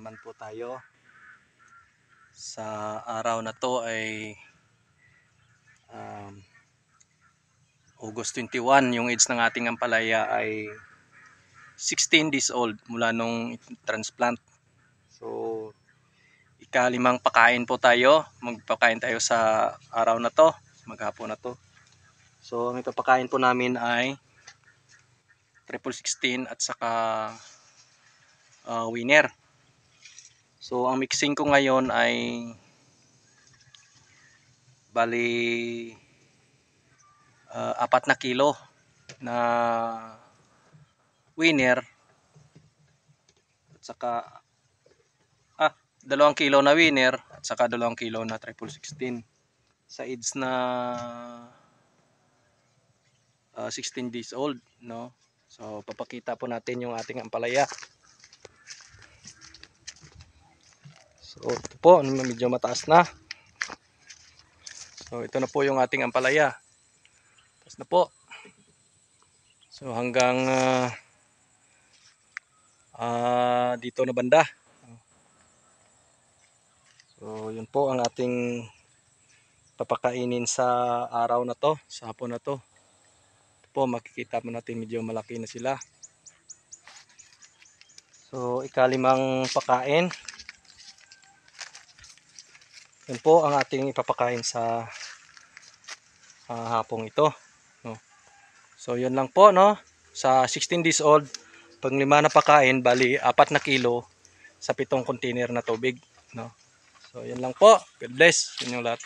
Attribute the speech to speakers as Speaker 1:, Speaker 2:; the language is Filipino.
Speaker 1: naman po tayo. Sa araw na to ay August 21. Yung age ng ating ampalaya ay 16 days old mula nung transplant. So ika-5 pakain po tayo. Magpakain tayo sa araw na to, maghapon na to. So ang ipapakain po namin ay 16 at saka winner. So ang mixing ko ngayon ay bali 4 na kilo na winner at saka 2 kilo na winner at saka 2 kilo na 16 sa age na 16 days old, no? So papakita po natin yung ating ampalaya. So ito po, medyo mataas na. So ito na po yung ating ampalaya. Taas na po. So hanggang dito na banda. So yun po ang ating papakainin sa araw na to, sa hapon na to. Ito po, makikita mo natin medyo malaki na sila. So ika-5 pakain. Yun po ang ating ipapakain sa hapong ito, no? So yun lang po, no? Sa 16 days old, pag 5 na pakain, bali 4 na kilo sa 7 container na tubig, no? So yun lang po. God bless inyong lahat.